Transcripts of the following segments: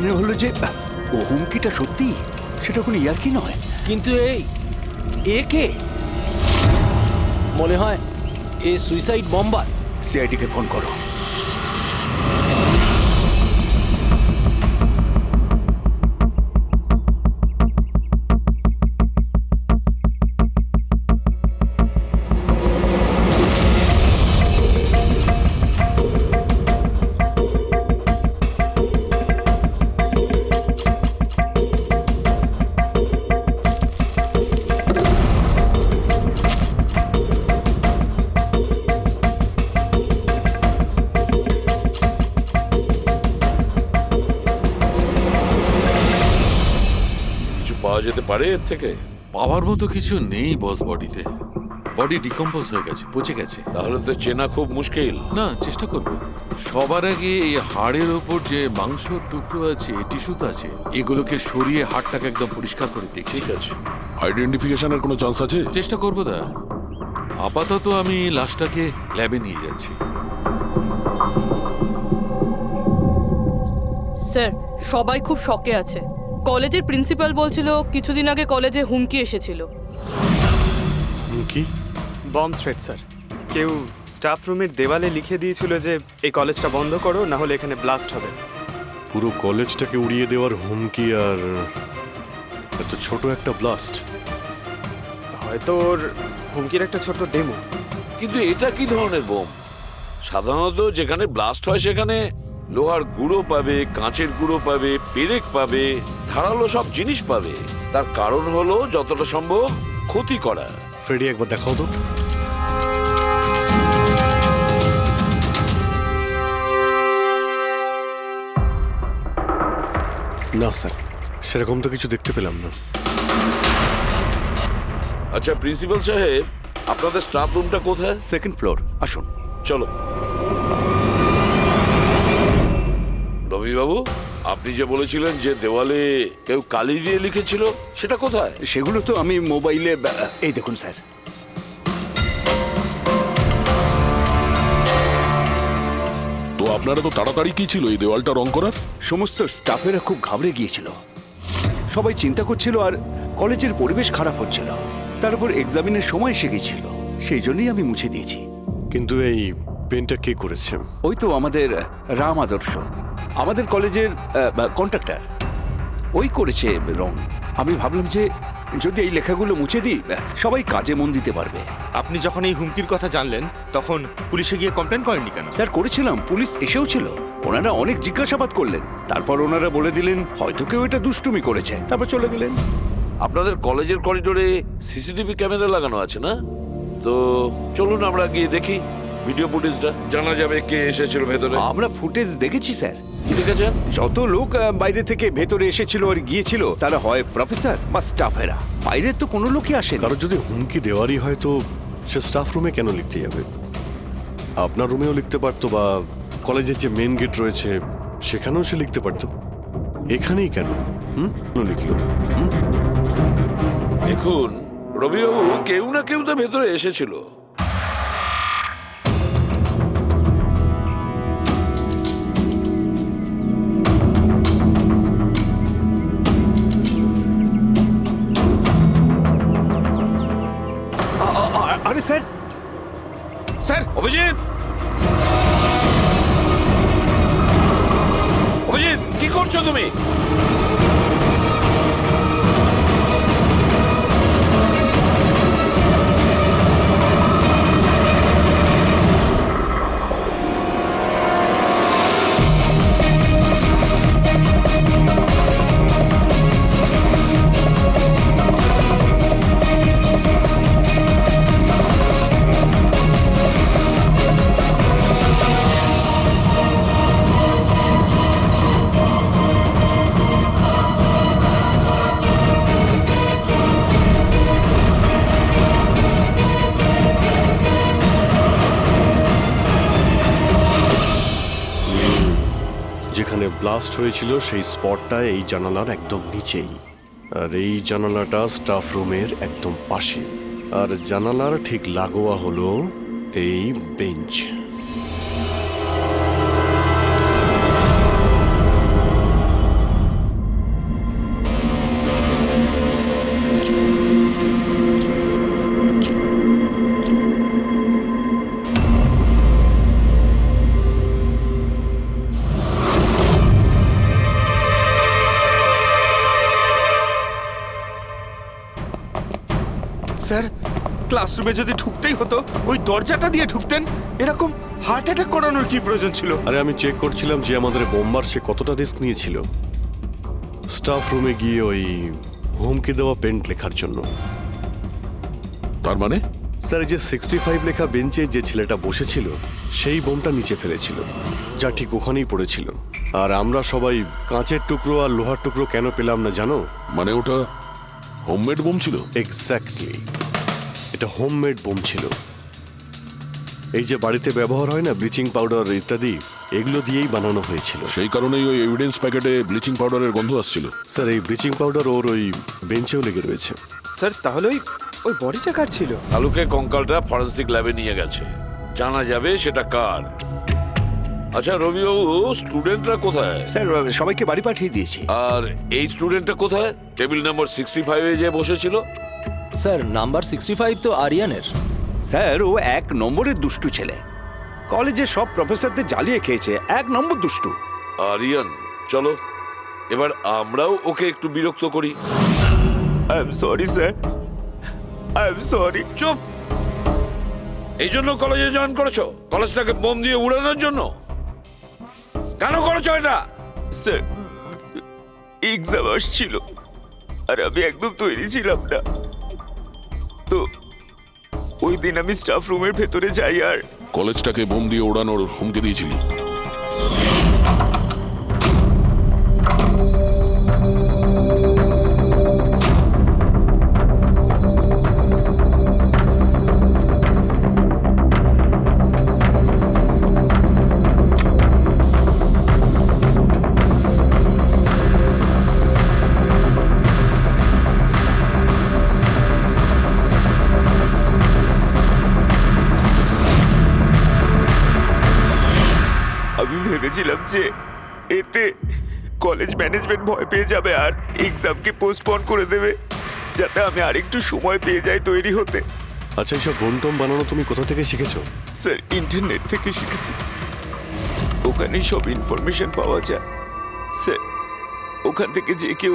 মানে হলো যে ও হুমকিটা সত্যি, সেটা কোনো ইয়ার্কি নয়। কিন্তু এ কে? মনে হয় এ সুইসাইড বম্বার। সিআইডিকে ফোন করো। পাওয়া যেতে পারে এর থেকে? পাওয়ার মতো কিছু নেই বস। বডিতে বডি ডিকম্পোজ হয়ে গেছে, পচে গেছে। তাহলে তো চেনা খুব মুশকিল। না, চেষ্টা করব। সবার আগে এই হাড়ের ওপর যে মাংস টুকরো আছে, টিস্যুতে আছে, এগুলোকে সরিয়ে হাড়টাকে একদম পরিষ্কার করে দেখি। ঠিক আছে। আইডেন্টিফিকেশনের কোনো চান্স আছে? চেষ্টা করব দা। আপাতত আমি লাশটাকে ল্যাবে নিয়ে যাচ্ছি। স্যার, সবাই খুব শকে আছে। কলেজের প্রিন্সিপাল বলছিল কিছুদিন আগে কলেজে হুমকি এসেছিল। কি? Bomb threat sir. কেউ স্টাফ রুমের দেওয়ালে লিখে দিয়েছিল যে এই কলেজটা বন্ধ করো, না হলে এখানে ব্লাস্ট হবে। পুরো কলেজটাকে উড়িয়ে দেওয়ার হুমকি, আর এত ছোট একটা ব্লাস্ট। হয়তো ওর হুমকির একটা ছোট ডেমো। কিন্তু এটা কি ধরনের বোম? সাধারণত যেখানে ব্লাস্ট হয় সেখানে লোহার গুঁড়ো পাবে, কাঁচের গুঁড়ো পাবে, পেরেক পাবে, ধারালো সব জিনিস পাবে। তার কারণ হলো যতটা সম্ভব ক্ষতি করা। ফ্রেডি, একবার দেখাও তো। না স্যার, সেরকম তো কিছু দেখতে পেলাম না। আচ্ছা প্রিন্সিপাল সাহেব, আপনাদের স্টাফ রুমটা কোথায়? সেকেন্ড ফ্লোর, আসুন। চলো। রবিবাবু, আপনি যে বলেছিলেন যে দেওয়ালে কেউ কালি দিয়ে লিখেছিল, সেটা কোথায়? সেগুলো তো আমি মোবাইলে, এই দেখুন স্যার। তো আপনারা তো তাড়াতাড়ি কি ছিল এই দেওয়ালটা রং করার? সমস্ত স্টাফেরা খুব ঘাবড়ে গিয়েছিল, সবাই চিন্তা করছিল, আর কলেজের পরিবেশ খারাপ হচ্ছিল। তার উপর এক্সামিনের সময় এসে গেছিল, সেই জন্যই আমি মুছে দিয়েছি। কিন্তু এই পেনটা কে করেছে? ওই তো আমাদের রাম আদর্শ, আমাদের কলেজের কন্ট্রাক্টর, ওই করেছে রং। আমি ভাবলাম যে যদি এই লেখাগুলো মুছে দিই, সবাই কাজে মন দিতে পারবে। আপনি যখন এই হুমকির কথা জানলেন তখন পুলিশে গিয়ে কমপ্লেন করেননি কেন? স্যার, করেছিলাম, পুলিশ এসেও ছিল। ওনারা অনেক জিজ্ঞাসাবাদ করলেন, তারপর ওনারা বলে দিলেন হয়তো কেউ এটা দুষ্টুমি করেছে, তারপর চলে গেলেন। আপনাদের কলেজের করিডোরে সিসিটিভি ক্যামেরা লাগানো আছে না? তো চলুন আমরা গিয়ে দেখি ভিডিও ফুটেজটা, জানা যাবে কে এসেছিল ভেতরে। আমরা ফুটেজ দেখেছি স্যার। কি দেখেছেন? যত লোক বাইরে থেকে ভেতরে এসেছিল আর গিয়েছিল, তারা হয় প্রফেসর বা স্টাফেরা, বাইরের তো কোনো লোকই আসে। কারণ যদি হুমকি দেওয়ারই হয় তো সে স্টাফ রুমে কেন লিখতে যাবে? আপনার রুমেও লিখতে পারতো, বা কলেজের যে মেন গেট রয়েছে সেখানেও সে লিখতে পারতো। এখানেই কেন লিখলো? দেখুন রবিবাবু, কেউ না কেউ তো ভেতরে এসেছিল। আরে স্যার, স্যার, অভিজিৎ, অভিজিৎ, কি করছো তুমি? যেখানে ব্লাস্ট হয়েছিল সেই স্পটটা এই জানালার একদম নিচেই, আর এই জানালাটা স্টাফ রুমের একদম পাশে, আর জানালার ঠিক লাগোয়া হলো এই বেঞ্চ। স্যার ক্লাসরুমে যদি ঢুকতেই হতো ওই দরজাটা দিয়ে ঢুকতেন। এরকম হার্ট অ্যাটাক করানোর কি প্রয়োজন ছিল? আরে আমি চেক করছিলাম যে আমাদের বোমবার সে কতটা রিস্ক নিয়েছিল স্টাফ রুমে গিয়ে ওই হুমকি দেওয়া পেন্ট লেখার জন্য। তার মানে স্যার এই যে 65 লেখা বেঞ্চে যে ছেলেটা বসেছিল সেই বোমটা নিচে ফেলেছিল, যা ঠিক ওখানেই পড়েছিল। আর আমরা সবাই কাঁচের টুকরো আর লোহার টুকরো কেন পেলাম না জানো? মানে ওটা হোমমেড বোম ছিল? এক্স্যাক্টলি, এটা হোমমেড বোম ছিল। এই যে বাড়িতে ব্যবহার হয় না ব্লিচিং পাউডার ইত্যাদি, এগুলো দিয়েই বানানো হয়েছিল। সেই কারণেই ওই এভিডেন্স প্যাকেটে ব্লিচিং পাউডারের গন্ধ আসছিল। স্যার এই ব্লিচিং পাউডার ওর ওই বেঞ্চেও লেগে রয়েছে। স্যার তাহলে ওই বডিটা কার ছিল? শালুকে কঙ্কালটা ফরেন্সিক ল্যাবে নিয়ে গেছে, জানা যাবে সেটা কার। আচ্ছা রবিবাবু, স্টুডেন্টরা কোথায়? স্যার সবাইকে বাড়ি পাঠিয়ে দিয়েছি। আর এই স্টুডেন্টটা কোথায়? টেবিল নাম্বার 65 যে বসেছিল? স্যার নাম্বার 65 তো আরিয়ানের। স্যার ও 1 নম্বরের দুষ্টু ছেলে, কলেজে সব প্রফেসরদের জ্বালিয়ে খেয়েছে, 1 নম্বর দুষ্টু। আরিয়ান, চলো এবার আমরাও ওকে একটু বিরক্ত করি। I am sorry sir, I am sorry. চুপ! এই জন্য কলেজে জয়েন করেছো? কলেজটাকে বোম দিয়ে উড়ানোর জন্য? কেন করেছো এটা? স্যার এক্সাম আসছিল আর আমি একদম তৈরি ছিলাম না, তো ওই দিন আমি স্টাফ রুমের ভেতরে যাই আর কলেজটাকে বোম দিয়ে ওড়ানোর হুমকি দিয়েছিলি? আমি ভেবেছিলাম যে এতে কলেজ ম্যানেজমেন্ট ভয় পেয়ে যাবে আর এক্সামকে পোস্টপোন করে দেবে, যাতে আমি আরেকটু সময় পেয়ে যাই তৈরি হতে। আচ্ছা এইসব বোম টোম বানানো তুমি কোথা থেকে শিখেছো? স্যার ইন্টারনেট থেকে শিখেছি, ওখানেই সব ইনফরমেশন পাওয়া যায়। স্যার ওখান থেকে যে কেউ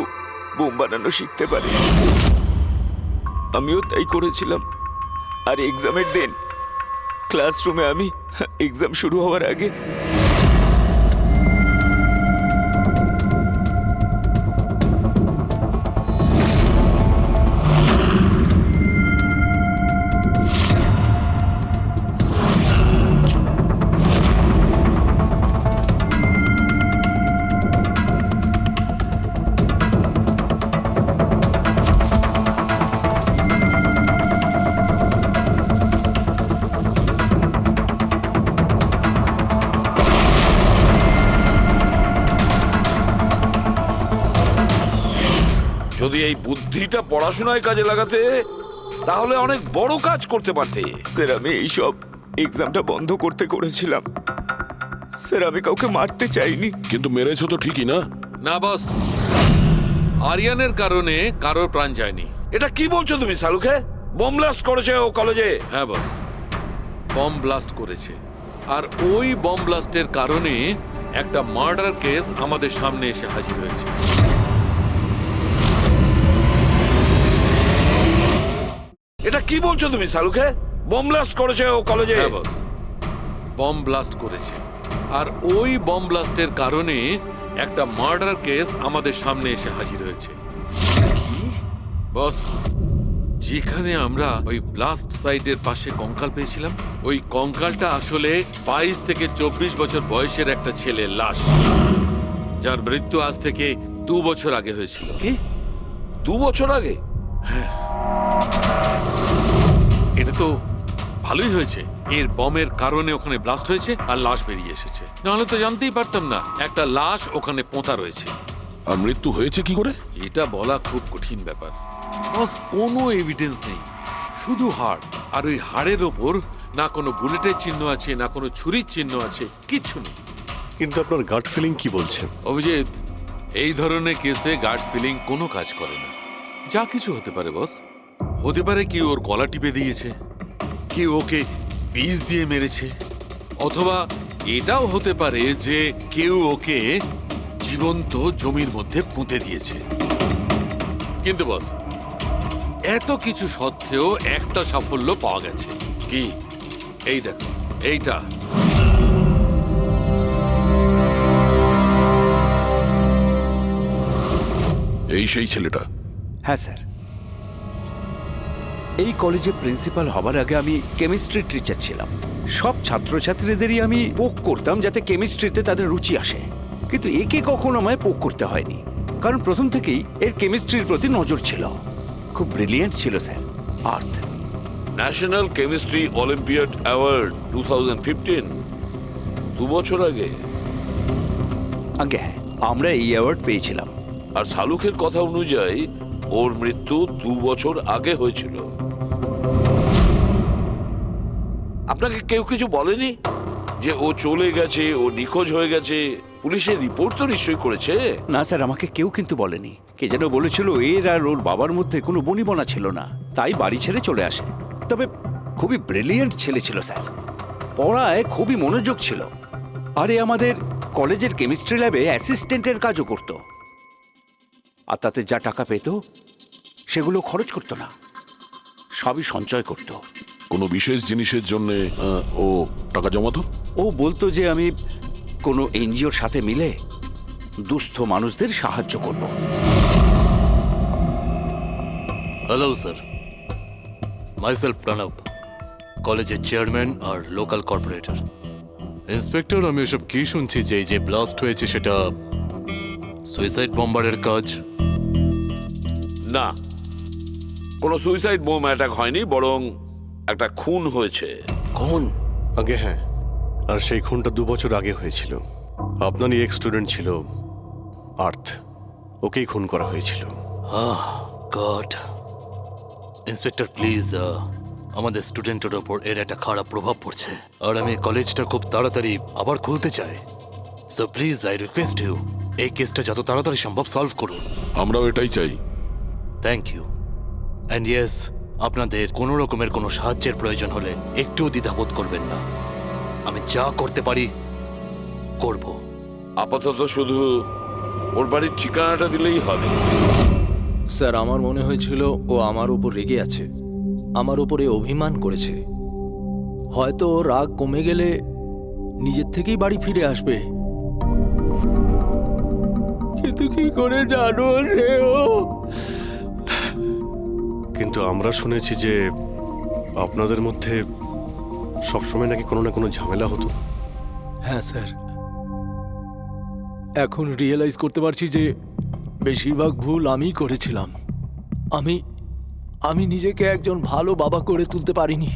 বোম বানানো শিখতে পারে, আমিও তাই করেছিলাম। আর এক্সামের দিন ক্লাসরুমে আমি এক্সাম শুরু হওয়ার আগে যদি এই বুদ্ধিটা পড়াশোনায় কাজে লাগাতে, তাহলে অনেক বড় কাজ করতে পারতে। স্যার আমি এইসব এক্সামটা বন্ধ করতে করেছিলাম। স্যার আমি কাউকে মারতে চাইনি। কিন্তু মেরেছো তো ঠিকই না? না বস, আরিয়ানের কারণে কারোর প্রাণ যায়নি। এটা কি বলছো তুমি শালুকে? বোম ব্লাস্ট করেছে ও কলেজে? হ্যাঁ বস, বম ব্লাস্ট করেছে। আর ওই বম ব্লাস্টের কারণে একটা মার্ডার কেস আমাদের সামনে এসে হাজির হয়েছে। এটা কি বলছো তুমি শালুকে? বোম ব্লাস্ট করেছে ও কলেজে? হ্যাঁ বস, বম ব্লাস্ট করেছে। আর ওই বম ব্লাস্টের কারণে একটা মার্ডার কেস আমাদের সামনে এসে হাজির হয়েছে। বস, যেখানে আমরা ওই ব্লাস্ট সাইটের পাশে কঙ্কাল পেয়েছিলাম, ওই কঙ্কালটা আসলে 22 থেকে 24 বছর বয়সের একটা ছেলের লাশ, যার মৃত্যু আজ থেকে 2 বছর আগে হয়েছিল। কি 2 বছর আগে? এটা তো ভালোই হয়েছে, এর বমের কারণে ওখানে ব্লাস্ট হয়েছে আর লাশ বেরিয়ে এসেছে। নাহলে তো জানতেই পারতাম না একটা লাশ ওখানে পোঁতা রয়েছে। আর মৃত্যু হয়েছে কি করে? এটা বলা খুব কঠিন ব্যাপার বস। কোনো এভিডেন্স নেই, শুধু হাড়। আর ওই হাড়ের ওপর না কোনো বুলেটের চিহ্ন আছে, না কোনো ছুরির চিহ্ন আছে, কিচ্ছু নেই। কিন্তু আপনার গাট ফিলিং কি বলছে? অভিজিৎ, এই ধরনের কেসে গার্ড ফিলিং কোনো কাজ করে না। যা কিছু হতে পারে বস। হতে পারে কেউ ওর গলা টিপে দিয়েছে, কেউ ওকে বিষ দিয়ে মেরেছে, অথবা এটাও হতে পারে যে কেউ ওকে জীবন্ত জমির মধ্যে পুঁতে দিয়েছে। কিন্তু বস, এত কিছু সত্ত্বেও একটা সাফল্য পাওয়া গেছে। কি? এই দেখো, এইটা। এই সেই ছেলেটা? হ্যাঁ স্যার, এই কলেজে প্রিন্সিপাল হবার আগে আমি কেমিস্ট্রি টিচার ছিলাম। সব ছাত্রছাত্রীদেরই আমি পোক করতাম যাতে কেমিস্ট্রিতে তাদের রুচি আসে, কিন্তু একে কখনো আমায় পোক করতে হয়নি, কারণ প্রথম থেকেই এর কেমিস্ট্রির প্রতি নজর ছিল। খুব ব্রিলিয়েন্ট ছিল স্যার। আর্থ ন্যাশনাল কেমিস্ট্রি অলিম্পিয়াড অ্যাওয়ার্ড 2015, 2 বছর আগে। আগে হ্যাঁ, আমরা এই অ্যাওয়ার্ড পেয়েছিলাম। আর শালুখের কথা অনুযায়ী ওর মৃত্যু 2 বছর আগে হয়েছিল। আপনাকে কেউ কিছু বলেনি যে ও চলে গেছে, ও নিখোঁজ হয়ে গেছে? পুলিশের রিপোর্ট তো নিশ্চয়ই করেছে। না স্যার, আমাকে কেউ কিন্তু বলেনি। কে যেন বলেছিল এর আর ওর বাবার মধ্যে কোনো বনিবনা ছিল না, তাই বাড়ি ছেড়ে চলে আসে। তবে খুবই ব্রিলিয়েন্ট ছেলে ছিল স্যার, পড়ায় খুবই মনোযোগ ছিল। আরে আমাদের কলেজের কেমিস্ট্রি ল্যাবে অ্যাসিস্ট্যান্টের কাজও করত, আর তাতে যা টাকা পেত সেগুলো খরচ করতো না, সবই সঞ্চয় করত। কোনো বিশেষ জিনিসের জন্য ও টাকা জমাতো? ও বলতো যে আমি কোনো এনজিওর সাথে মিলে দুস্থ মানুষদের সাহায্য করব। হ্যালো স্যার, মাইসেলফ প্রণব, কলেজের চেয়ারম্যান আর লোকাল কর্পোরেটর। ইন্সপেক্টর, আমি এসব কি শুনছি যে এই যে ব্লাস্ট হয়েছে সেটা সুইসাইড বম্বারের কাজ? না, কোনো সুইসাইড বোম অ্যাটাক হয়নি, বরং একটা খুন হয়েছে। কোন? আগে হ্যাঁ, আর সেই খুনটা 2 বছর আগে হয়েছিল। আপনারই এক স্টুডেন্ট ছিল আর্থ, ওকেই খুন করা হয়েছিল। গড। ইন্সপেক্টর প্লিজ, আমাদের স্টুডেন্টের ওপর এর একটা খারাপ প্রভাব পড়ছে, আর আমি কলেজটা খুব তাড়াতাড়ি আবার খুলতে চাই। So please I request you, এই কেসটা যত তাড়াতাড়ি সম্ভব সলভ করুন। আমরাও এটাই চাই। Thank you. অ্যান্ড ইয়েস, আপনাদের কোনো রকমের কোনো সাহায্যের প্রয়োজন হলে একটুও দ্বিধাবোধ করবেন না, আমি যা করতে পারি করব। আপাতত শুধু ওর বাড়ির ঠিকানাটা দিলেই হবে। স্যার, আমার মনে হয়েছিল ও আমার উপর রেগে আছে, আমার উপরে অভিমান করেছে। হয়তো ওর রাগ কমে গেলে নিজের থেকেই বাড়ি ফিরে আসবে, কিন্তু কি করে জানো সে ও? কিন্তু আমরা শুনেছি যে আপনাদের মধ্যে সবসময় নাকি কোনো না কোনো ঝামেলা হতো। হ্যাঁ স্যার, এখন রিয়েলাইজ করতে পারছি যে বেশিরভাগ ভুল আমিই করেছিলাম। আমি নিজেকে একজন ভালো বাবা করে তুলতে পারিনি।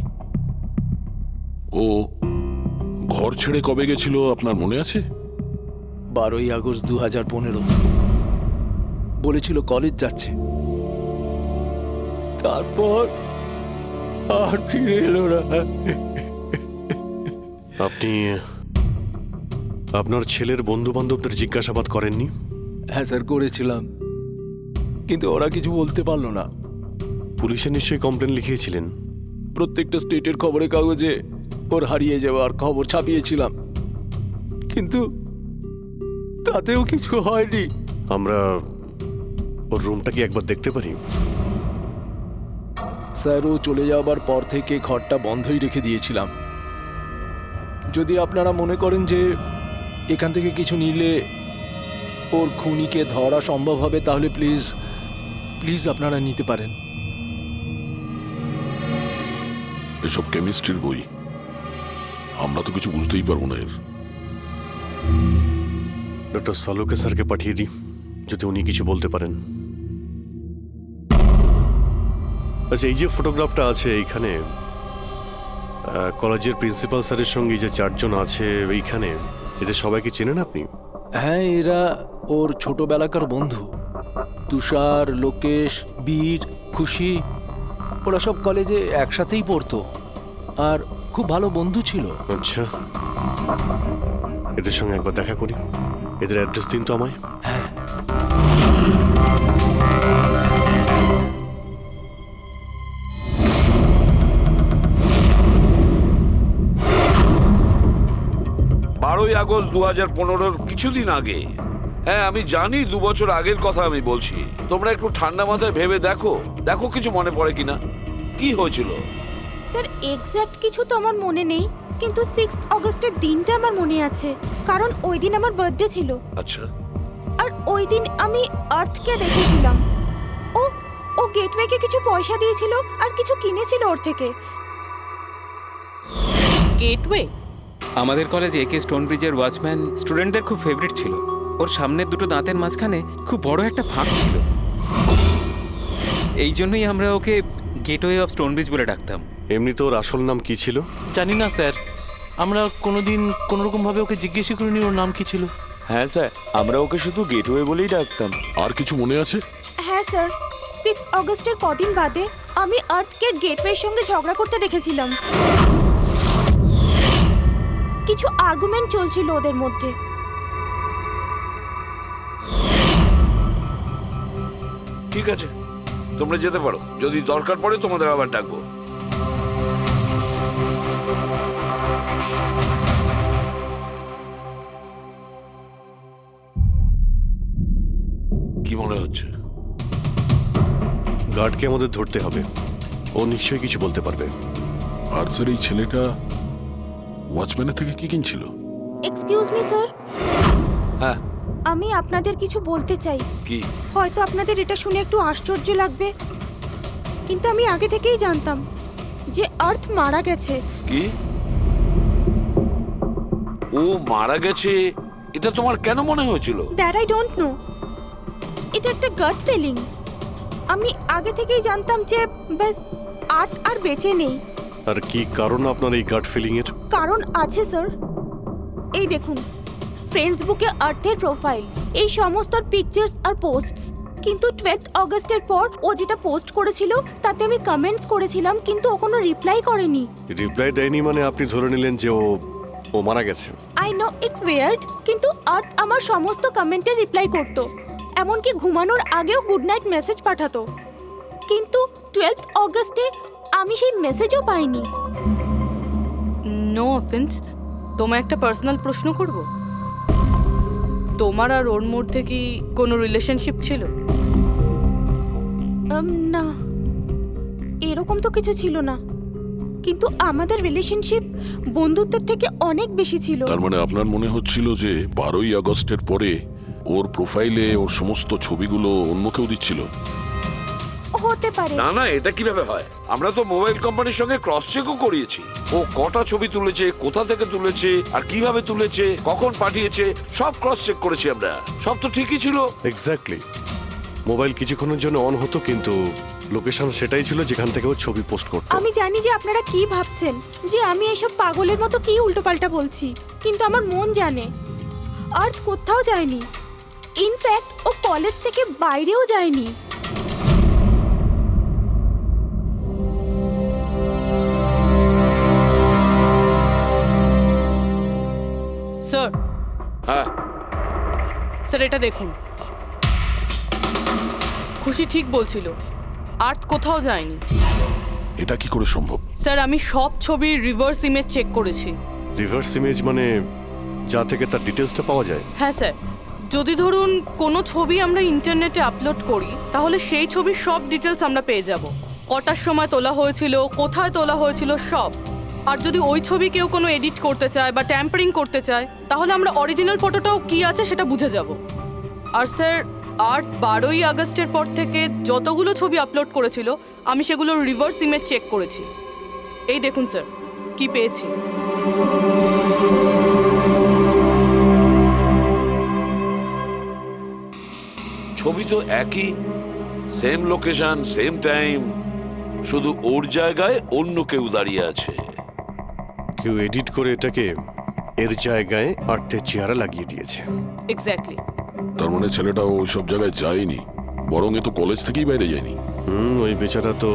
ও ঘর ছেড়ে কবে গেছিল আপনার মনে আছে? 12ই আগস্ট 2015। বলেছিল কলেজ যাচ্ছে, তারপর আর ফিরে এলো না। আপনি আপনার ছেলের বন্ধু বান্ধবদের জিজ্ঞাসাবাদ করেননি? হ্যাঁ স্যার, করেছিলাম, কিন্তু ওরা কিছু বলতে পারলো না। পুলিশে নিশ্চয়ই কমপ্লেন লিখিয়েছিলেন? প্রত্যেকটা স্টেটের খবরের কাগজে ওর হারিয়ে যাওয়ার খবর ছাপিয়েছিলাম, কিন্তু তাতেও কিছু হয়নি। আমরা ওর রুমটা কি একবার দেখতে পারি? স্যার, ও চলে যাওয়ার পর থেকে ঘরটা বন্ধই রেখে দিয়েছিলাম। যদি আপনারা মনে করেন যে এখান থেকে কিছু নিলে ওর খুনিকে ধরা সম্ভব হবে, তাহলে প্লিজ প্লিজ আপনারা নিতে পারেন। এসব কেমিস্ট্রির বই, আমরা তো কিছু বুঝতেই পারবো না এর। ডক্টর সালুকে স্যারকে পাঠিয়ে দিই, যদি উনি কিছু বলতে পারেন। আচ্ছা, এই যে ফটোগ্রাফটা আছে এইখানে, কলেজের প্রিন্সিপাল স্যারের সঙ্গে যে 4 জন আছে এইখানে, এদের সবাইকে চেনেন আপনি? হ্যাঁ, এরা ওর ছোটবেলাকার বন্ধু। তুষার, লোকেশ, বীর, খুশি, ওরা সব কলেজে একসাথেই পড়তো আর খুব ভালো বন্ধু ছিল। আচ্ছা, এদের সঙ্গে একবার দেখা করি। এদের অ্যাড্রেস দিন তো আমায়। হ্যাঁ, 12ই আগস্ট 2015 কিছুদিন আগে হ্যাঁ আমি জানি 2 বছর আগের কথা আমি বলছি। তোমরা একটু ঠান্ডা মাথায় ভেবে দেখো, দেখো কিছু মনে পড়ে কিনা। কি হয়েছিল? স্যার এক্স্যাক্ট কিছু তো আমার মনে নেই, কিন্তু 6 অগস্টের দিনটা আমার মনে আছে, কারণ ওই দিন আমার বার্থডে ছিল। আচ্ছা, আর ওই দিন আমি আর্থকে দেখেছিলাম। ও ও গেটওয়েকে কিছু পয়সা দিয়েছিল আর কিছু কিনেছিল ওর থেকে। গেটওয়ে? আমাদের কলেজে একে স্টোন ব্রিজের ওয়াচম্যান স্টুডেন্টদের খুব ফেভারিট ছিল। ওর সামনের দুটো দাঁতের মাঝখানে খুব বড় একটা ফাঁক ছিল। এই জন্যই আমরা ওকে গেটওয়ে অফ স্টোন ব্রিজ বলে ডাকতাম। এমনি তো ওর আসল নাম কি ছিল? জানি না স্যার, আমরা কোনোদিন কোনোরকম ভাবে ওকে জিজ্ঞেসই করিনি ওর নাম কি ছিল। হ্যাঁ স্যার, আমরা ওকে শুধু গেটওয়ে বলেই ডাকতাম। আর কিছু মনে আছে? হ্যাঁ স্যার, 6 অগস্টের কদিন বাদে আমি আর্থকে গেটওয়ের সঙ্গে ঝগড়া করতে দেখেছিলাম। কিছু আর্গুমেন্ট চলছিল ওদের মধ্যে। ঠিক আছে, তোমরা যেতে পারো। যদি দরকার পড়ে তোমাদের আবার ডাকবো। কি মনে হচ্ছে? গার্ডকে আমাদের ধরতে হবে, ও নিশ্চয়ই কিছু বলতে পারবে। আর স্যার এই ছেলেটা ওয়াচম্যানের থেকে কি কিনছিল? এক্সকিউজ মি স্যার, হ্যাঁ, আমি আপনাদের কিছু বলতে চাই। কি? হয়তো আপনাদের এটা শুনে একটু আশ্চর্য লাগবে, কিন্তু আমি আগে থেকেই জানতাম যে আর্থ মারা গেছে। কি? ও মারা গেছে এটা তোমার কেন মনে হয়েছিল? দ্যাট আই ডোন্ট নো, এটা একটা গাট ফিলিং। আমি আগে থেকেই জানতাম যে ব্যাস আর্থ আর বেঁচে নেই। আর কি কারণ আপনার এই গাট ফিলিং এর? কারণ আছে স্যার, এই দেখুন ফেসবুকে আর্থের প্রোফাইল, এই সমস্ত পিকচার্স আর পোস্টস। কিন্তু 12 অগস্টের পর ও যেটা পোস্ট করেছিল তাতে আমি কমেন্টস করেছিলাম, কিন্তু ও কোনো রিপ্লাই করেনি। রিপ্লাই দেয়নি মানে আপনি ধরে নিলেন যে ও মারা গেছে? আই নো ইটস ওয়ার্ড, কিন্তু আর্থ আমার সমস্ত কমেন্টে রিপ্লাই করত, এমনকি ঘুমানোর আগেও গুড নাইট মেসেজ পাঠাতো। কিন্তু 12 অগস্টে আমি সেই মেসেজও পাইনি। নো অফেন্স, তোমায় একটা পার্সোনাল প্রশ্ন করব। তোমার আর ওর মধ্যে কি কোনো রিলেশনশিপ ছিল? না, এরকম তো কিছু ছিল না, কিন্তু আমাদের রিলেশনশিপ বন্ধুত্বের থেকে অনেক বেশি ছিল। তার মানে আপনার মনে হচ্ছিল যে 12ই আগস্টের পরে ওর প্রোফাইলে ওর সমস্ত ছবিগুলো অন্য কেউ দিচ্ছিল? হতে পারে। না না, এটা কিভাবে হয়? আমরা তো মোবাইল কোম্পানির সঙ্গে ক্রস চেকও করিয়েছি। ও কটা ছবি তুলেছে, কোথা থেকে তুলেছে, আর কিভাবে তুলেছে, কখন পাঠিয়েছে, সব ক্রস চেক করেছি আমরা। সব তো ঠিকই ছিল। এক্স্যাক্টলি, মোবাইল কিছুক্ষণের জন্য অন হতো, কিন্তু লোকেশন সেটাই ছিল যেখান থেকে ও ছবি পোস্ট করতো। আমি জানি যে আপনারা কি ভাবছেন, যে আমি এসব পাগলের মতো কি উল্টোপাল্টা বলছি, কিন্তু আমার মন জানে আর্থ কোথাও যায়নি। ইনফ্যাক্ট ও কলেজ থেকে বাইরেও যায়নি। স্যার, হ্যাঁ, স্যার এটা দেখুন, খুশি ঠিক বলছিল, আর্থ কোথাও যায়নি। এটা কি করে সম্ভব? স্যার আমি সব ছবির রিভার্স ইমেজ চেক করেছি। রিভার্স ইমেজ মানে যা থেকে তার ডিটেলসটা পাওয়া যায়? হ্যাঁ স্যার, যদি ধরুন কোনো ছবি আমরা ইন্টারনেটে আপলোড করি, তাহলে সেই ছবির সব ডিটেলস আমরা পেয়ে যাব। কটার সময় তোলা হয়েছিল, কোথায় তোলা হয়েছিল, সব। আর যদি ওই ছবি কেউ কোনো এডিট করতে চায় বা ট্যাম্পারিং করতে চায়, তাহলে আমরা অরিজিনাল ফটোটাও কি আছে সেটা বুঝে যাব। আর স্যার আর্ট 12ই আগস্টের পর থেকে যতগুলো ছবি আপলোড করেছিল, আমি সেগুলোর রিভার্স ইমেজ চেক করেছি। এই দেখুন স্যার, কি পেয়েছি। ছবি তো একই, সেম লোকেশন, সেম টাইম, শুধু ওর জায়গায় অন্য কেউ দাঁড়িয়ে আছে। কেউ এডিট করে এটাকে এর জায়গায় আর্থের চেহারা লাগিয়ে দিয়েছে। এক্স্যাক্টলি। তার মানে ছেলেটা ওই সব জায়গায় যায়নি, বরং এ তো কলেজ থেকেই বাইরে যায়নি। ওই বেচারা তো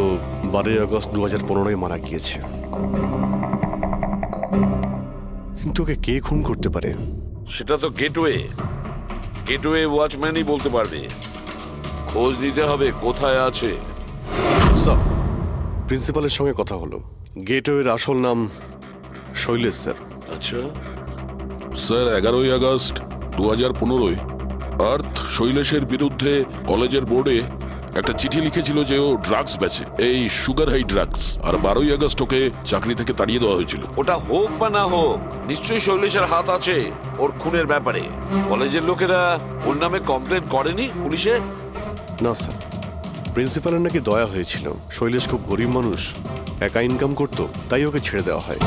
12ই আগস্ট 2015 মারা গিয়েছে। কিন্তু ওকে কে খুন করতে পারে? সেটা তো গেটওয়ে ওয়াচম্যানই বলতে পারবে। খোঁজ নিতে হবে কোথায় আছে। স্যার, প্রিন্সিপালের সঙ্গে কথা হলো, গেটওয়ের আসল নাম শৈলেশ স্যার। আচ্ছা, স্যার 11ই আগস্ট 2015 আর্থ শৈলেশের বিরুদ্ধে কলেজের বোর্ডে একটা চিঠি লিখেছিল যে ও ড্রাগস বেচে, এই সুগার হাই ড্রাগস, আর 12ই আগস্ট ওকে চাকরি থেকে তাড়িয়ে দেওয়া হয়েছিল। ওটা হোক বা না হোক, নিশ্চয়ই শৈলেশের হাত আছে ওর খুনের ব্যাপারে। কলেজের লোকেরা ওর নামে কমপ্লেন করেনি পুলিশে? না স্যার, প্রিন্সিপালের নাকি দয়া হয়েছিল। শৈলেশ খুব গরিব মানুষ, একা ইনকাম করতো, তাই ওকে ছেড়ে দেওয়া হয়।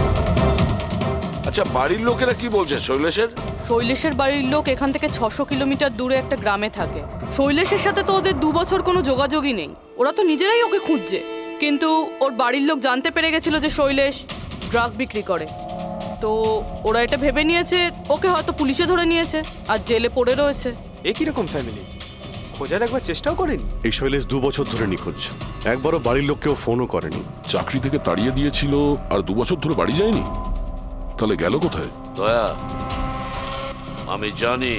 আচ্ছা, বাড়ির লোকেরা কি বলছে শৈলেশের? শৈলেশের বাড়ির লোক এখান থেকে 600 কিলোমিটার দূরে একটা গ্রামে থাকে। শৈলেশের সাথে তো ওদের 2 বছর কোনো যোগাযোগই নেই। ওরা তো নিজেরাই ওকে খুঁজছে, কিন্তু ওর বাড়ির লোক জানতে পেরে গেছিল যে শৈলেশ ড্রাগ বিক্রি করে। তো ওরা এটা ভেবে নিয়েছে ওকে হয়তো পুলিশে ধরে নিয়েছে আর জেলে পড়ে রয়েছে। এ কিরকম ফ্যামিলি? খোঁজার একবার চেষ্টাও করেনি? এই শৈলেশ 2 বছর ধরে নিখোঁজ, একবারও বাড়ির লোককেও ফোনও করেনি। চাকরি থেকে তাড়িয়ে দিয়েছিল আর 2 বছর ধরে বাড়ি যায়নি, তাহলে গেল কোথায়? দয়া, আমি জানি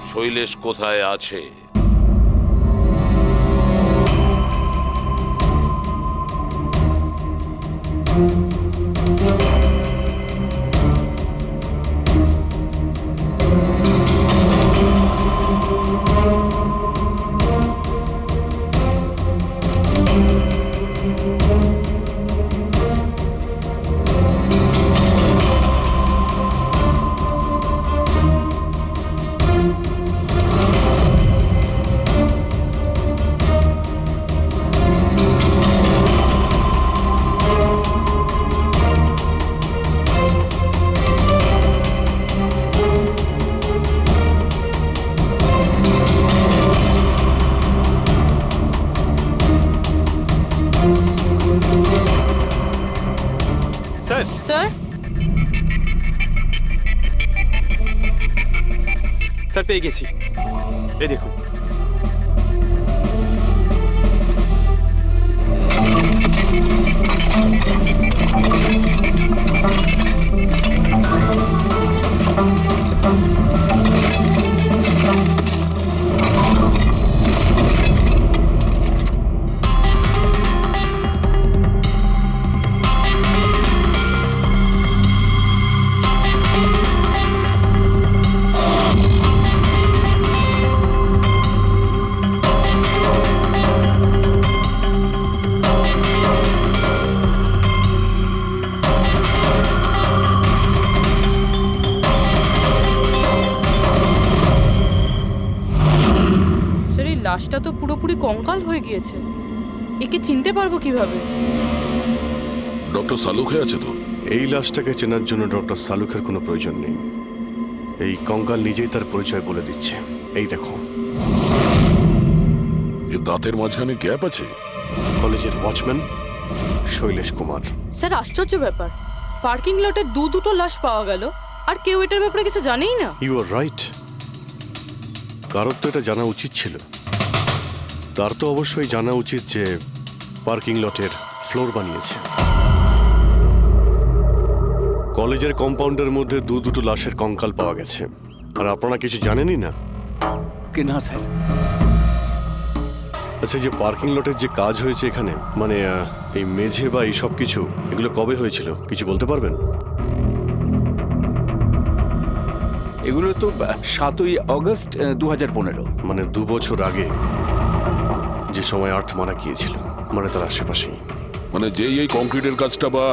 শৈলেশ কোথায় আছে। স্যার, স্যার, স্যার পেয়ে গেছি। এই দেখুন। স্যার, এই লাশটা তো পুরোপুরি কঙ্কাল হয়ে গিয়েছে। একে চিনতে পারবো কিভাবে? ডক্টর সালুখে আছে তো? এই লাশটাকে চেনার জন্য ডক্টর সালুখের কোনো প্রয়োজন নেই। এই কঙ্কাল নিজেই তার পরিচয় বলে দিচ্ছে। এই দেখো, এর দাঁতের মাঝখানে গ্যাপ আছে। কলেজের ওয়াচম্যান শৈলেশ কুমার। স্যার, আশ্চর্য ব্যাপার, পার্কিং লটে দুটো লাশ পাওয়া গেল আর কেউ এটার ব্যাপারে কিছু জানেই না। You are right. কারোর তো এটা জানা উচিত ছিল। তার তো অবশ্যই জানা উচিত যে পার্কিং লটের ফ্লোর বানিয়েছে। কলেজের কম্পাউন্ডের মধ্যে দুটো লাশের কঙ্কাল পাওয়া গেছে, আর আপনারা কিছু জানেনই না। কি না স্যার? আচ্ছা, যে পার্কিং লটের যে কাজ হয়েছে এখানে, মানে এই মেঝে বা এই সব কিছু, এগুলো কবে হয়েছিল কিছু বলতে পারবেন? এগুলো তো 7ই আগস্ট 2015। মানে 2 বছর আগে, যে সময় আর্থ মারা গিয়েছিল, মানে তার আশেপাশেই। মানে যেই এই কংক্রিটের কাজটা বা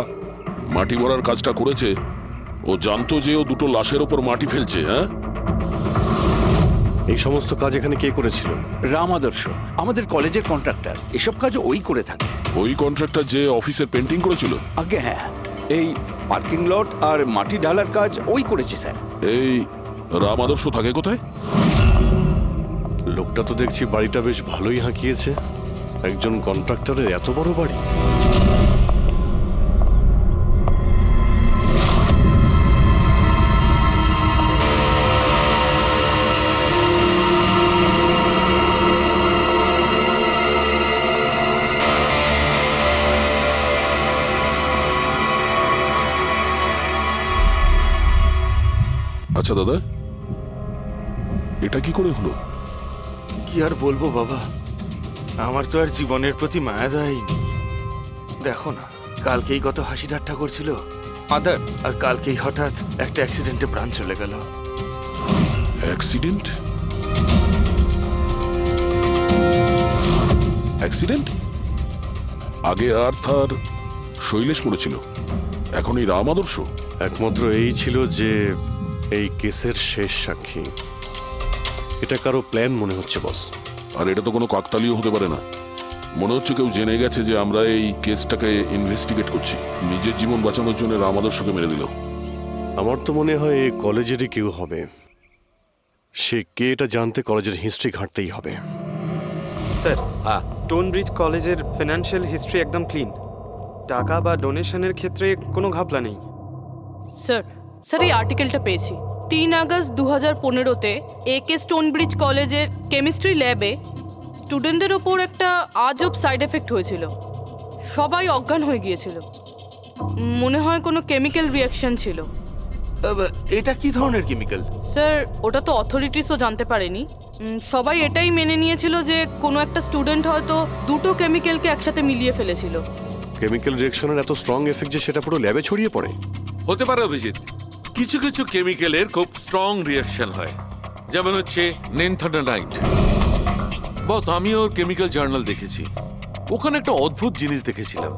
মাটি ভরার কাজটা করেছে, ও জানতো যে ও 2টো লাশের ওপর মাটি ফেলছে। হ্যাঁ, এই সমস্ত কাজ এখানে কে করেছিল? রাম আদর্শ, আমাদের কলেজের কন্ট্রাক্টর। এসব কাজ ওই করে থাকে। ওই কন্ট্রাক্টর যে অফিসের পেন্টিং করেছিল? আগে হ্যাঁ, এই পার্কিং লট আর মাটি ঢালার কাজ ওই করেছে স্যার। এই রাম আদর্শ থাকে কোথায়? লোকটা তো দেখছি বাড়িটা বেশ ভালোই হাঁকিয়েছে। একজন কন্ট্রাক্টরের এত বড় বাড়ি। আচ্ছা দাদা, এটা কি করে হলো? কি আর বলবো বাবা, আমার তো আর জীবনের প্রতি মায়া দয়াই নেই। দেখো না, কালকেই কত হাসি ঠাট্টা করছিল ফাদার, আর কালকেই হঠাৎ একটা অ্যাক্সিডেন্টে প্রাণ চলে গেল। অ্যাক্সিডেন্ট? অ্যাক্সিডেন্ট? আগে আর্থ আর শৈলেশ করেছিল, এখন এই রাম আদর্শ। একমাত্র এই ছিল যে এই কেসের শেষ সাক্ষী। এটা কারো প্ল্যান মনে হচ্ছে বস। আর এটা তো কোনো কাকতালীয় হতে পারে না। মনে হচ্ছে কেউ জেনে গেছে যে আমরা এই কেসটাকে ইনভেস্টিগেট করছি, নিজের জীবন বাঁচানোর জন্য রাম আদর্শকে মেরে দিল। আমার তো মনে হয় এই কলেজেরই কেউ হবে। সে কে এটা জানতে কলেজের হিস্ট্রি ঘাঁটতেই হবে। স্যার, হ্যাঁ স্টোনব্রিজ কলেজের ফিনান্সিয়াল হিস্ট্রি একদম ক্লিন। টাকা বা ডোনেশনের ক্ষেত্রে কোনো ঘাপলা নেই। স্যার এই আর্টিকেলটা পেয়েছি। 3 আগস্ট 2015-তে একে স্টোনব্রিজ কলেজের কেমিস্ট্রি ল্যাবে স্টুডেন্টদের ওপর একটা আজব সাইড এফেক্ট হয়েছিল। সবাই অজ্ঞান হয়ে গিয়েছিল। মনে হয় কোনো কেমিক্যাল রিয়াকশন ছিল। এটা কি ধরনের কেমিক্যাল? স্যার ওটা তো অথরিটিসও জানতে পারেনি। সবাই এটাই মেনে নিয়েছিল যে কোনো একটা স্টুডেন্ট হয়তো দুটো কেমিক্যালকে একসাথে মিলিয়ে ফেলেছিল। কেমিক্যাল রিঅ্যাকশনের এত স্ট্রং এফেক্ট যে সেটা পুরো ল্যাবে ছড়িয়ে পড়ে। হতে পারে অভিজিৎ, কিছু কিছু কেমিক্যালের খুব স্ট্রং রিয়াকশন হয়, যেমন হচ্ছে নেনথানাইট। বস, আমি ওর কেমিক্যাল জার্নাল দেখেছি। ওখানে একটা অদ্ভুত জিনিস দেখেছিলাম।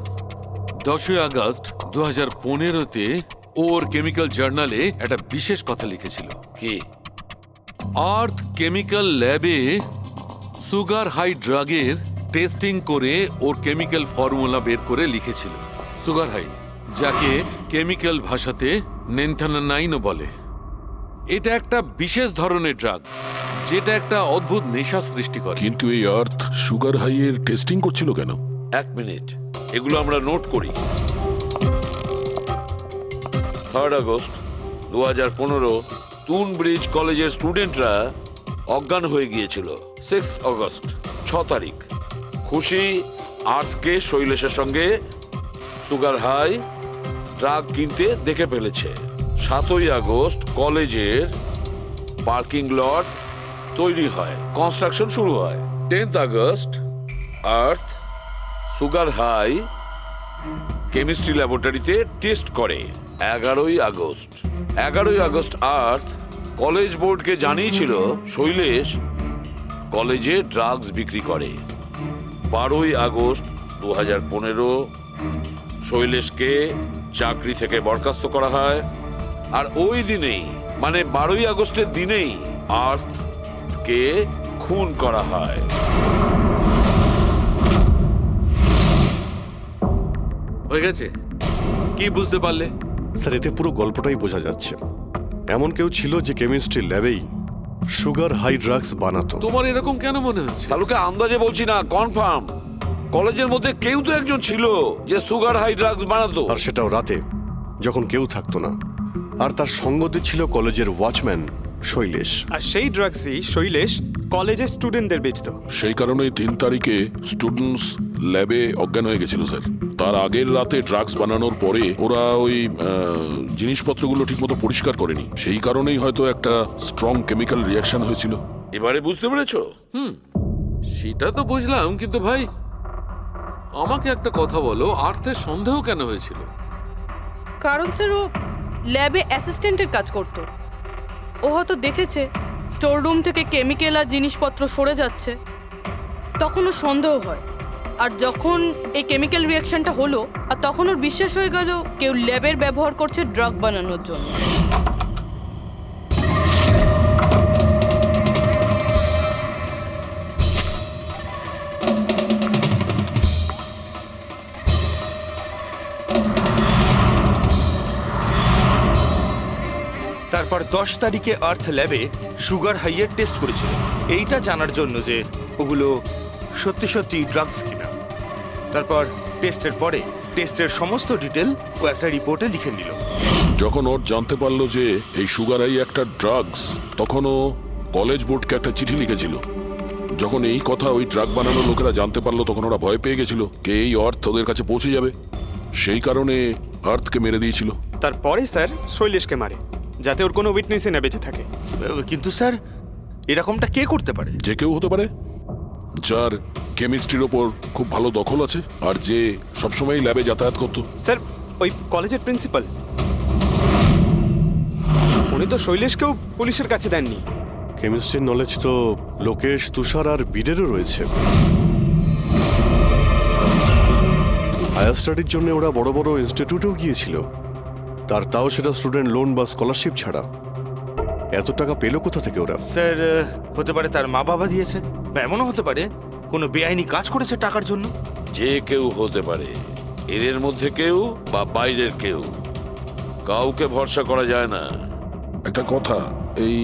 10 আগস্ট 2015-তে ওর কেমিক্যাল জার্নালে একটা বিশেষ কথা লিখেছিল। কি? আর্থ কেমিক্যাল ল্যাবে সুগার হাই ড্রাগের টেস্টিং করে ওর কেমিক্যাল ফর্মুলা বের করে লিখেছিল সুগার হাই, যাকে কেমিক্যাল ভাষাতে নেনথানাইনও বলে। এটা একটা বিশেষ ধরনের ড্রাগ যেটা একটা অদ্ভুত নেশা সৃষ্টি করে। কিন্তু এই আর্থ সুগার হাইয়ের টেস্টিং করছিল কেন? 1 মিনিট, এগুলো আমরা নোট করি। 3 আগস্ট 2015 স্টোনব্রিজ কলেজের স্টুডেন্টরা অজ্ঞান হয়ে গিয়েছিল। 6 আগস্ট 6 তারিখ খুশি আর্থকে শৈলেশের সঙ্গে সুগার হাই ড্রাগ কিনতে দেখে ফেলেছে। 7 আগস্ট কলেজের পার্কিং লট তৈরি হয়, কনস্ট্রাকশন শুরু হয়। 10 আগস্ট আর্থ সুগার হাই কেমিস্ট্রি ল্যাবরেটরিতে টেস্ট করে। 11 আগস্ট আর্থ কলেজ বোর্ডকে জানিয়েছিল শৈলেশ কলেজে ড্রাগস বিক্রি করে। 12 আগস্ট 2015 শৈলেশকে চাকরি থেকে বরখাস্ত করা হয়। আর ওই দিনেই, মানে 12 আগস্টের দিনেই আর্থকে খুন করা হয়। হয়ে গেছে? কি বুঝতে পারলে? স্যার, এতে পুরো গল্পটাই বোঝা যাচ্ছে। এমন কেউ ছিল যে কেমিস্ট্রি ল্যাবেই সুগার হাই ড্রাগস বানাতো। তোমার এরকম কেন মনে হচ্ছে? তালুকে আন্দাজে বলছি না, কনফার্ম। কলেজের মধ্যে কেউ তো একজন ছিল যে সুগার হাই ড্রাগস বানাতো। আর সেটাও রাতে, যখন কেউ থাকতো না। আর তার সঙ্গতে ছিল কলেজের ওয়াচম্যান শৈলেশ। আর সেই ড্রাগসই শৈলেশ কলেজের স্টুডেন্টদের বেচতো। সেই কারণে 3 তারিখে স্টুডেন্টস ল্যাবে অজ্ঞান হয়ে গেছিল স্যার। তার আগের রাতে ড্রাগস বানানোর পরে ওরা ওই জিনিসপত্রগুলো ঠিকমতো পরিষ্কার করেনি, সেই কারণেই হয়তো একটা স্ট্রং কেমিক্যাল রিয়াকশন হয়েছিল। এবারে বুঝতে পেরেছো? সেটা তো বুঝলাম, কিন্তু ভাই আমাকে একটা কথা বলো, আর্থের সন্দেহ কেন হয়েছিল? কারণ স্যার ও ল্যাবে অ্যাসিস্ট্যান্টের কাজ করতো। ও হয়তো দেখেছে স্টোর রুম থেকে কেমিক্যাল আর জিনিসপত্র সরে যাচ্ছে, তখন ওর সন্দেহ হয়। আর যখন এই কেমিক্যাল রিয়াকশনটা হলো, আর তখন ওর বিশ্বাস হয়ে গেল কেউ ল্যাবের ব্যবহার করছে ড্রাগ বানানোর জন্য। তারপর 10 তারিখে আর্থ ল্যাবে সুগার হাইয়ের টেস্ট করেছিল, এইটা জানার জন্য যে ওগুলো সত্যি সত্যি ড্রাগস কিনা। তারপর টেস্টের পরে টেস্টের সমস্ত ডিটেল ও একটা রিপোর্টে লিখে নিল। যখন ওর জানতে পারলো যে এই সুগার হাই একটা ড্রাগস, তখন ও কলেজ বোর্ডকে একটা চিঠি লিখেছিল। যখন এই কথা ওই ড্রাগ বানানো লোকেরা জানতে পারলো, তখন ওরা ভয় পেয়ে গেছিল কে এই আর্থ ওদের কাছে পৌঁছে যাবে, সেই কারণে আর্থকে মেরে দিয়েছিল। তারপরে স্যার শৈলেশকে মারে, যাতে ওর কোনো উইটনেসই না বেঁচে থাকে। কিন্তু স্যার, এরকমটা কে করতে পারে? যে কেউ হতে পারে, যার কেমিস্ট্রির ওপর খুব ভালো দখল আছে আর যে সবসময় ল্যাবে যাতায়াত করতো। স্যার, ওই কলেজের প্রিন্সিপাল, উনি তো শৈলেশকেও পুলিশের কাছে দেননি। কেমিস্ট্রির নলেজ তো লোকেশ, তুষার আর বীরেরও রয়েছে। হায়ার স্টাডির জন্য ওরা বড় বড় ইনস্টিটিউটেও গিয়েছিল, তাও সেটা স্টুডেন্ট লোন বা স্কলারশিপ ছাড়া। এত টাকা পেলো কোথা থেকে ওরা? স্যার, হতে পারে তার মা বাবা দিয়েছে, বা এমনও হতে পারে কোনো বেআইনি কাজ করেছে টাকার জন্য। যে কেউ হতে পারে, এদের মধ্যে কেউ বা বাইরের কেউ, কাউকে ভরসা করা যায় না। একটা কথা, এই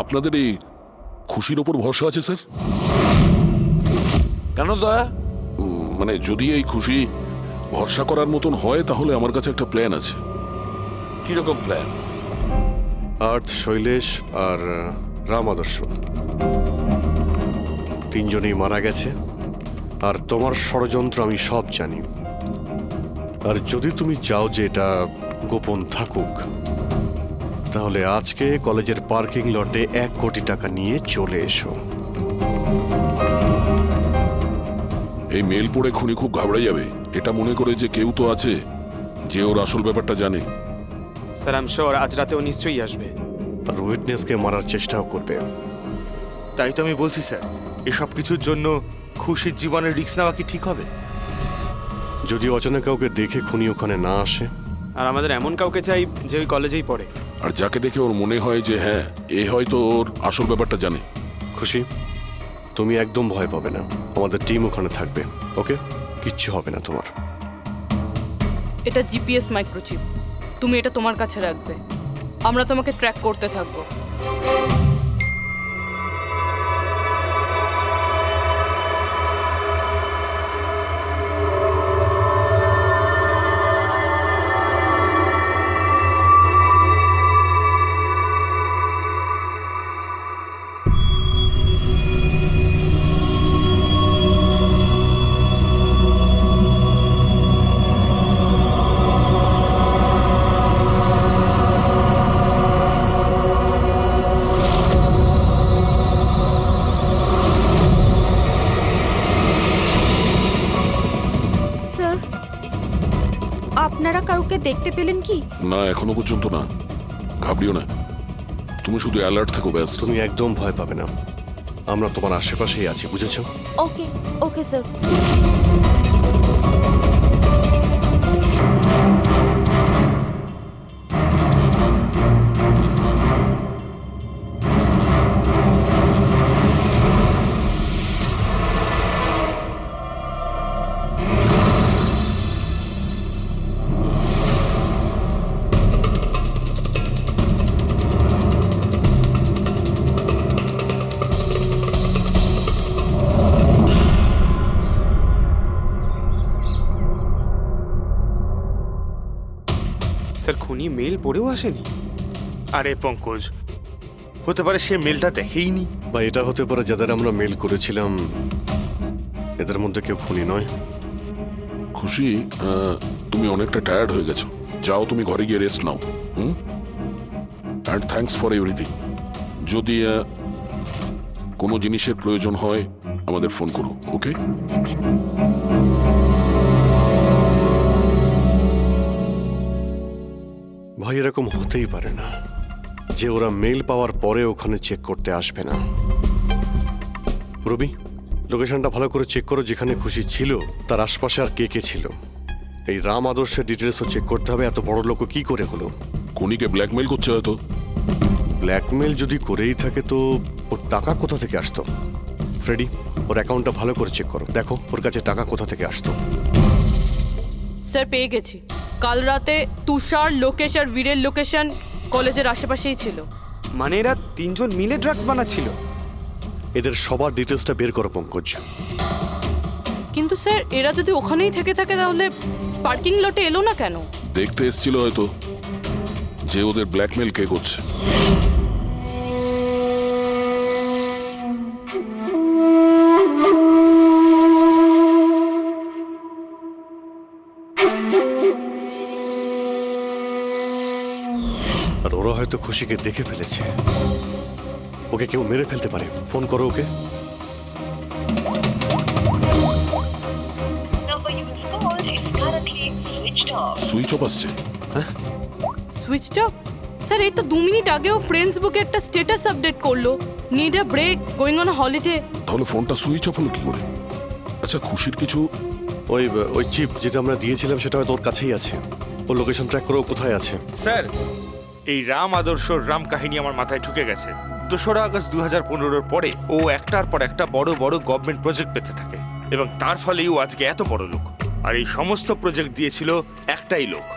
আপনাদের এই খুশির ওপর ভরসা আছে স্যার? কেন দয়া? মানে যদি এই খুশি ভরসা করার মতন হয় তাহলে আমার কাছে একটা প্ল্যান আছে। কিরকম প্ল্যান? আর্থ, শৈলেশ আর রাম আদর্শ তিনজনেই মারা গেছে, আর তোমার ষড়যন্ত্র আমি সব জানি। আর যদি তুমি চাও যে এটা গোপন থাকুক, তাহলে আজকে কলেজের পার্কিং লটে 1 কোটি টাকা নিয়ে চলে এসো। এই মেল পড়ে খুনি খুব ঘাবড়ে যাবে, এটা মনে করে যে কেউ তো আছে যে ওর আসল ব্যাপারটা জানে। স্যার, আই এম শিওর আজ রাতেও নিশ্চয়ই আসবে। আর উইটনেসকে মারার চেষ্টাও করবে। তাই তো আমি বলছি স্যার, এসব কিছুর জন্য খুশির জীবনের রিস্ক নেওয়া কি ঠিক হবে? যদি অচেনা কাউকে দেখে খুনি ওখানে না আসে। আর আমাদের এমন কাউকে চাই যে ওই কলেজেই পড়ে। আর যাকে দেখে ওর মনে হয় যে হ্যাঁ, এ হয়তো ওর আসল ব্যাপারটা জানে। খুশি, তুমি একদম ভয় পাবে না, আমাদের টিম ওখানে থাকবে। ওকে, কিচ্ছু হবে না তোমার। এটা জিপিএস মাইক্রোচিপ, তুমি এটা তোমার কাছে রাখবে, আমরা তোমাকে ট্র্যাক করতে থাকবো। স্যার, আপনারা কাউকে দেখতে পেলেন কি? না, এখনো পর্যন্ত না। ঘাবড়িও না, তুমি শুধু অ্যালার্ট থেকো ব্যাস। তুমি একদম ভয় পাবে না, আমরা তোমার আশেপাশেই আছি, বুঝেছো? ওকে ওকে স্যার। স্যার, খুনি মেল পড়েও আসেনি? আরে পঙ্কজ, হতে পারে সে মেলটা দেখেইনি। বা এটা হতে পারে যাদের আমরা মেল করেছিলাম এদের মধ্যে কেউ খুনি নয়। খুশি, তুমি অনেকটা টায়ার্ড হয়ে গেছো, যাও তুমি ঘরে গিয়ে rest now. And thanks for everything. যদি কোনো জিনিসের প্রয়োজন হয় আমাদের ফোন করো, ওকে? ভাই, এরকম হতেই পারে না যে ওরা মেল পাওয়ার পরে ওখানে চেক করতে আসবে না। রবি, লোকেশনটা ভালো করে চেক করো, যেখানে খুশি ছিল তার আশপাশে আর কে কে ছিল। এই রাম আদর্শের ডিটেলসও চেক করতে হবে, এত বড় লোক কি করে হলো। খুনিকে ব্ল্যাকমেল করছে হয়তো। ব্ল্যাকমেল যদি করেই থাকে তো ওর টাকা কোথা থেকে আসতো? ফ্রেডি, ওর অ্যাকাউন্টটা ভালো করে চেক করো, দেখো ওর কাছে টাকা কোথা থেকে আসতো। স্যার, পেয়ে গেছি। কাল রাতে তুষার, লোকেশ আর বীরের লোকেশন কলেজের আশেপাশেই ছিল। মানে এরা তিনজন মিলে ড্রাগস বানাচ্ছিল? এদের সবার ডিটেলসটা বের করো পঙ্কজ। কিন্তু স্যার, এরা যদি ওখানেই থেকে থাকে তাহলে পার্কিং লটে এলো না কেন? দেখতে এসেছিল হয়তো যে ওদের ব্ল্যাকমেল কে করছে। আর ওরা হয়তো খুশিকে দেখে ফেলেছে, ওকে কেউ মেরে ফেলতে পারে। ফোন করো ওকে। সুইচ অফ আসছে। Switched off? স্যার, এই তো 2 মিনিট আগেও ফ্রেন্ডস বুকে একটা স্ট্যাটাস আপডেট করলো need a break, going on holiday. তাহলে ফোনটা সুইচ অফ হলো কি করে? আচ্ছা, খুশির কিছু ওই চিপ যেটা আমরা দিয়েছিলাম সেটা হয়তো ওর কাছেই আছে। ও লোকেশন ট্র্যাক করে ও কোথায় আছে। স্যার, এই রাম আদর্শর রাম কাহিনী আমার মাথায় ঢুকে গেছে। 2রা আগস্ট 2015-র পরে ও একটার পর একটা বড় বড় গভর্নমেন্ট প্রজেক্ট পেতে থাকে এবং তার ফলেই ও আজকে এত বড় লোক। আর এই সমস্ত প্রজেক্ট দিয়েছিল একটাই লোক,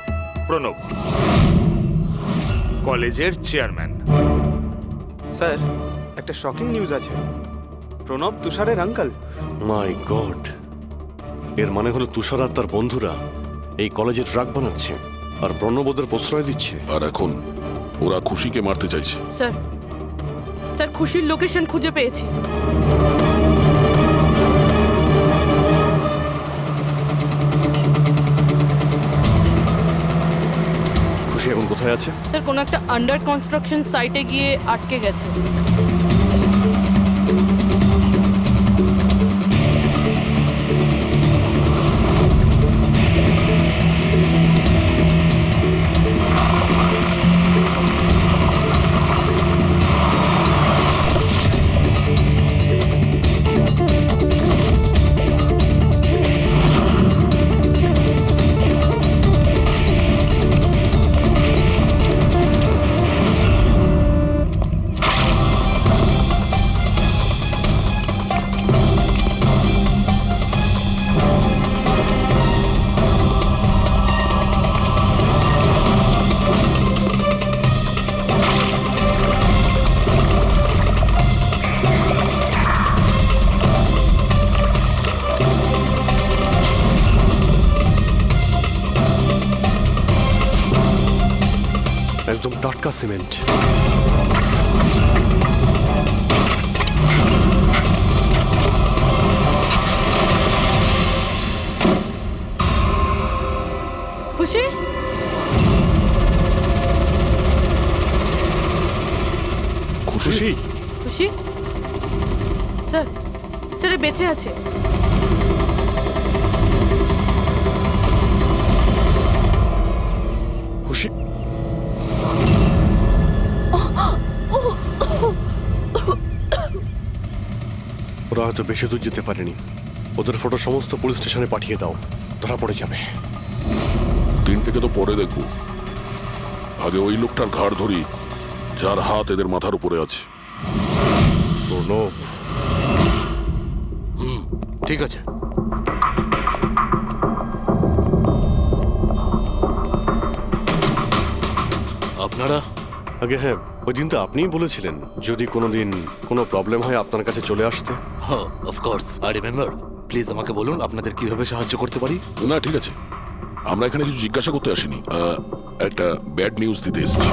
প্রণব, কলেজের চেয়ারম্যান। স্যার, একটা শকিং নিউজ আছে। প্রণব তুষারের আঙ্কেল। মাই গড, এর মানে হলো তুষার আর তার বন্ধুরা এই কলেজে ড্রাগ বানাচ্ছে আর প্রণবোদের প্রশ্রয় দিচ্ছে। আর এখন ওরা খুশিকে মারতে চাইছে। স্যার, স্যার খুশির লোকেশন খুঁজে পেয়েছি। খুশি এখন কোথায় আছে? স্যার কোনো একটা আন্ডার কনস্ট্রাকশন সাইটে গিয়ে আটকে গেছে। একদম টাটকা সিমেন্ট। খুশি, খুশি? খুশি স্যার, স্যার এ বেঁচে আছে। খুশি ওরা হয়তো বেশি দূর যেতে পারেনি। ওদের ফটো সমস্ত পুলিশ স্টেশনে পাঠিয়ে দাও, ধরা পড়ে যাবে। 3টেকে তো পরে দেখবো, আগে ওই লোকটার ঘাড় ধরি যার হাত এদের মাথার উপরে আছে। প্রণব, ঠিক আছে। আপনারা? আগে হ্যাঁ, ওই দিন তো আপনিই বলেছিলেন যদি কোনোদিন কোনো প্রবলেম হয় আপনার কাছে চলে আসতে। হ্যাঁ, অফকোর্স আই রিমেম্বার। প্লিজ আমাকে বলুন আপনাদের কিভাবে সাহায্য করতে পারি। না ঠিক আছে, আমরা এখানে কিছু জিজ্ঞাসা করতে আসিনি, একটা ব্যাড নিউজ দিতে এসেছি।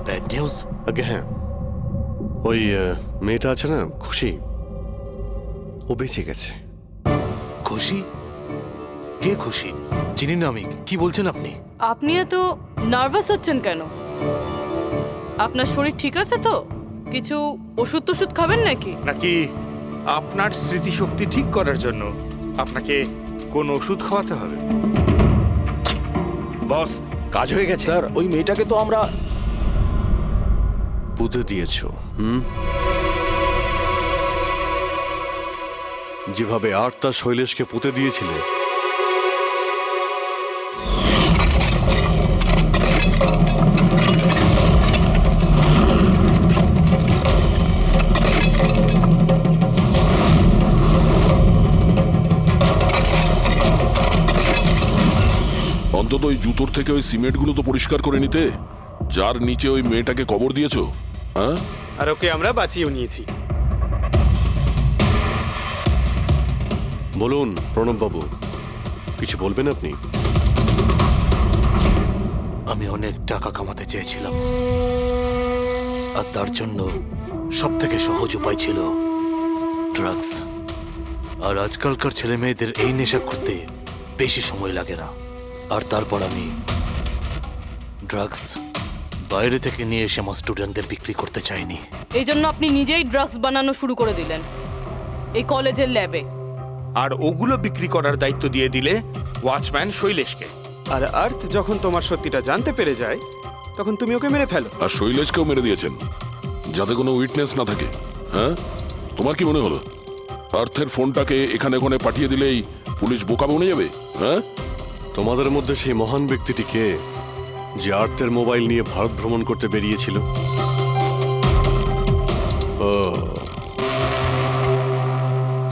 Bad news? আগে হ্যাঁ, ওই মেয়েটা আছে না খুশি, ও বেঁচে গেছে। খুশি? কে খুশি? চিনি না আমি। কি বলছেন আপনি? আপনি এত নার্ভাস হচ্ছেন কেন? আপনার শরীর ঠিক আছে তো? কিছু ওষুধ টষুধ খাবেন নাকি? নাকি আপনার স্মৃতিশক্তি ঠিক করার জন্য আপনাকে কোন ওষুধ খাওয়াতে হবে? বস, কাজ হয়ে গেছে। স্যার, ওই মেয়েটাকে তো আমরা পুঁতে দিয়েছো। যেভাবে আর্তা শৈলেশকে পুঁতে দিয়েছিলে, অন্তত ওই জুতোর থেকে ওই সিমেন্টগুলো তো পরিষ্কার করে নিতে, যার নিচে ওই মেয়েটাকে কবর দিয়েছো। হ্যাঁ, আর ওকে আমরা বাঁচিয়েও নিয়েছি। বলুন প্রণববাবু, কিছু বলবেন আপনি? আমি অনেক টাকা কামাতে চেয়েছিলাম, আর তার জন্য সব থেকে সহজ উপায় ছিল ড্রাগস। আর আজকালকার ছেলে মেয়েদের এই নেশা করতে বেশি সময় লাগে না। আর তারপর আমি ড্রাগস বাইরে থেকে নিয়ে এসে আমার স্টুডেন্টদের বিক্রি করতে চাইনি। এই জন্য আপনি নিজেই ড্রাগস বানানো শুরু করে দিলেন এই কলেজের ল্যাবে। আর ওগুলো বিক্রি করার দায়িত্ব দিয়ে দিলে ওয়াচম্যান শৈলেশকে। আর আর্থ যখন তোমার সত্যিটা জানতে পেরে যায় তখন তুমি ওকে মেরে ফেলো। আর শৈলেশকেও মেরে দিয়েছেন। যাতে কোনো উইটনেস না থাকে? হ্যাঁ, তোমার কি মনে হলো আর্থের ফোনটাকে এখানে ওখানে পাঠিয়ে দিলেই পুলিশ বোকা বনে যাবে? হ্যাঁ, তোমাদের মধ্যে সেই মহান ব্যক্তিটি কে যে আর্থের মোবাইল নিয়ে ভারত ভ্রমণ করতে বেরিয়েছিল? ও,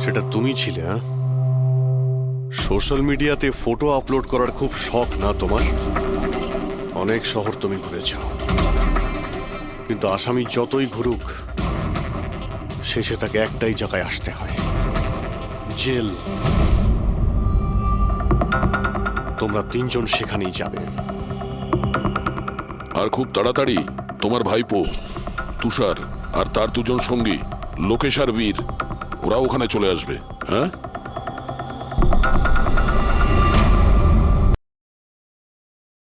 সেটা তুমি ছিলে? হ্যাঁ, সোশ্যাল মিডিয়াতে ফটো আপলোড করার খুব শখ না তোমার? অনেক শহর তুমি ঘুরেছ, কিন্তু আসামি যতই ঘুরুক শেষে তাকে একটাই জায়গায় আসতে হয়, জেল। তোমরা তিনজন সেখানেই যাবে। আর খুব তাড়াতাড়ি তোমার ভাইপো তুষার আর তার দুজন সঙ্গী লোকেশ আর বীর, ওরা ওখানে চলে আসবে। হ্যাঁ,